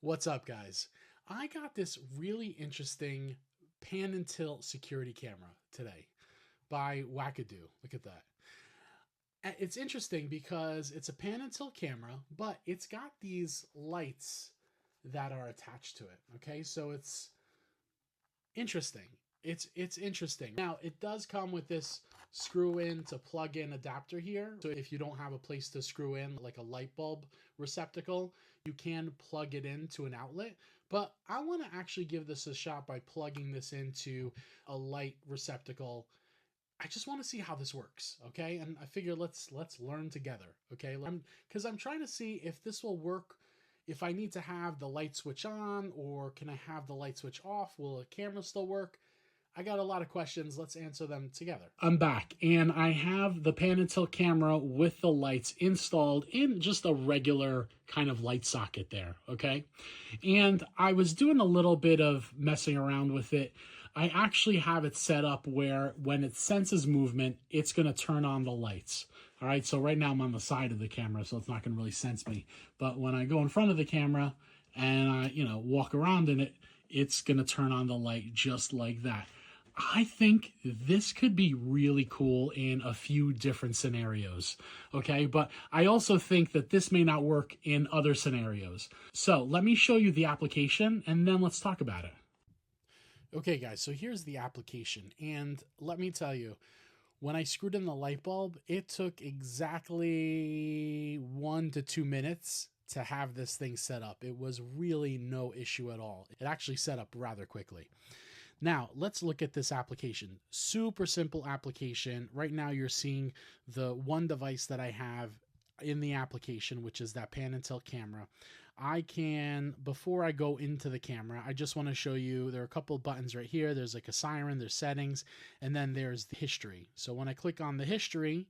What's up, guys? I got this really interesting pan and tilt security camera today by WAKADO. Look at that. It's interesting because it's a pan and tilt camera, but it's got these lights that are attached to it. Okay, so it's interesting. It's interesting. Now, it does come with this screw in to plug in adapter here. So if you don't have a place to screw in like a light bulb receptacle, you can plug it into an outlet. But I want to actually give this a shot by plugging this into a light receptacle. I just want to see how this works, okay? And I figure let's learn together, okay? Because I'm trying to see if this will work, if I need to have the light switch on, or can I have the light switch off? Will the camera still work? I got a lot of questions. Let's answer them together. I'm back, and I have the pan and tilt camera with the lights installed in just a regular kind of light socket there, okay? And I was doing a little bit of messing around with it. I actually have it set up where when it senses movement, it's going to turn on the lights. All right, so right now I'm on the side of the camera, so it's not going to really sense me. But when I go in front of the camera and I, walk around in it, it's going to turn on the light just like that. I think this could be really cool in a few different scenarios, okay? But I also think that this may not work in other scenarios. So let me show you the application, and then let's talk about it. Okay, guys, so here's the application, and let me tell you, when I screwed in the light bulb, it took exactly 1 to 2 minutes to have this thing set up. It was really no issue at all. It actually set up rather quickly. Now, let's look at this application. Super simple application. Right now, you're seeing the one device that I have in the application, which is that pan and tilt camera. I can, before I go into the camera, I just want to show you, there are a couple buttons right here. There's like a siren, there's settings, and then there's the history. So when I click on the history,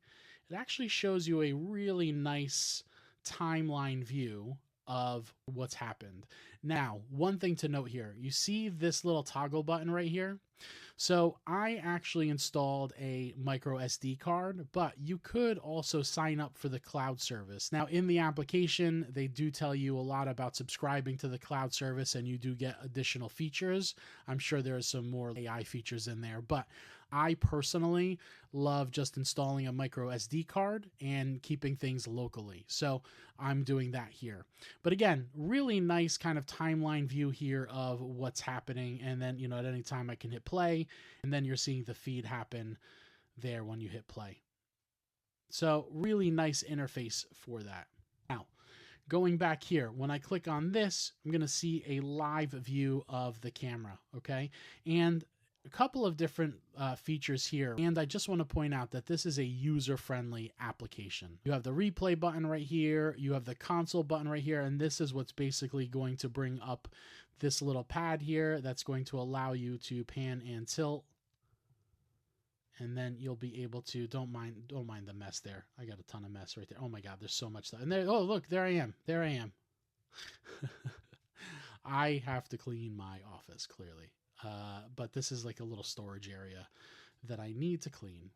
it actually shows you a really nice timeline view of what's happened. Now, one thing to note here, you see this little toggle button right here? So I actually installed a micro SD card, but you could also sign up for the cloud service. Now, in the application, they do tell you a lot about subscribing to the cloud service, and you do get additional features. I'm sure there are some more AI features in there, but I personally love just installing a micro SD card and keeping things locally. So I'm doing that here. But again, really nice kind of timeline view here of what's happening. And then, at any time I can hit play, and then you're seeing the feed happen there when you hit play. So really nice interface for that. Now, going back here, when I click on this, I'm going to see a live view of the camera, okay? And a couple of different features here, and I just want to point out that this is a user-friendly application. You have the replay button right here, you have the console button right here, and this is what's basically going to bring up this little pad here that's going to allow you to pan and tilt, and then you'll be able to, don't mind the mess there. I got a ton of mess right there. Oh my god, there's so much stuff. And there, oh look, there I am. I have to clean my office, clearly. But this is like a little storage area that I need to clean.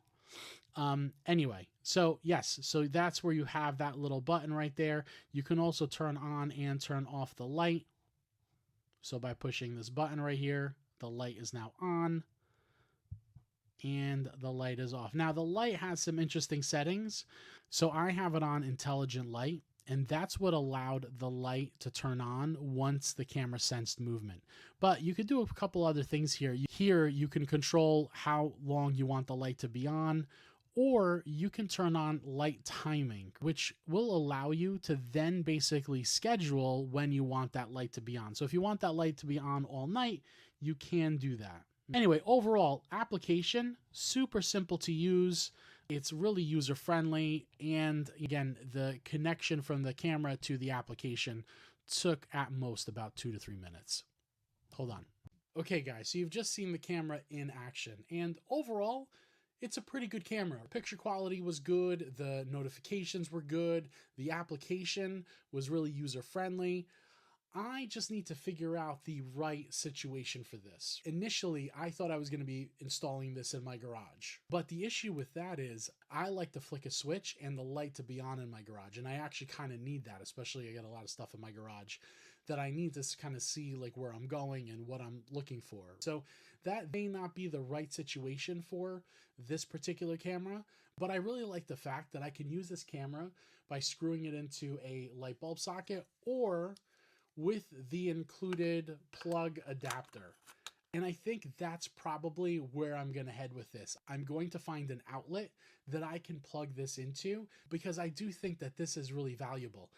Anyway, so yes, so that's where you have that little button right there. You can also turn on and turn off the light. So by pushing this button right here, the light is now on and the light is off. Now the light has some interesting settings. So I have it on intelligent light, and that's what allowed the light to turn on once the camera sensed movement. But you could do a couple other things here. Here you can control how long you want the light to be on, or you can turn on light timing, which will allow you to then basically schedule when you want that light to be on. So if you want that light to be on all night, you can do that. Anyway, overall, application, super simple to use. It's really user-friendly, and again, the connection from the camera to the application took at most about 2 to 3 minutes. Hold on. Okay, guys, so you've just seen the camera in action, and overall, it's a pretty good camera. Picture quality was good, the notifications were good, the application was really user-friendly. I just need to figure out the right situation for this. Initially, I thought I was going to be installing this in my garage. But the issue with that is I like to flick a switch and the light to be on in my garage. And I actually kind of need that, especially I got a lot of stuff in my garage that I need to kind of see like where I'm going and what I'm looking for. So that may not be the right situation for this particular camera, but I really like the fact that I can use this camera by screwing it into a light bulb socket or with the included plug adapter. And I think that's probably where I'm going to head with this. I'm going to find an outlet that I can plug this into because I do think that this is really valuable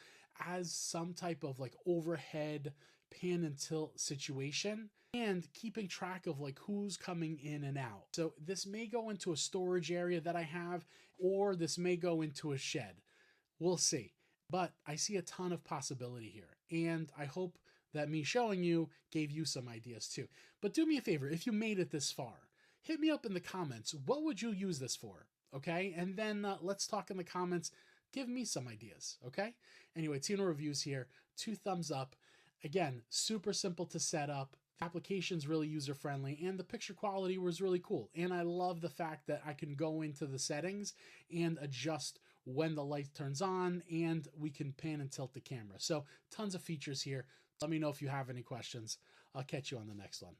as some type of like overhead pan and tilt situation and keeping track of like who's coming in and out. So this may go into a storage area that I have, or this may go into a shed. We'll see. But I see a ton of possibility here, and I hope that me showing you gave you some ideas too. But do me a favor, if you made it this far, hit me up in the comments. What would you use this for? Okay, and then let's talk in the comments. Give me some ideas, okay? Anyway, Tino Reviews here. 2 thumbs up. Again, super simple to set up. The application's really user-friendly, and the picture quality was really cool. And I love the fact that I can go into the settings and adjust when the light turns on, and we can pan and tilt the camera. So tons of features here. Let me know if you have any questions. I'll catch you on the next one.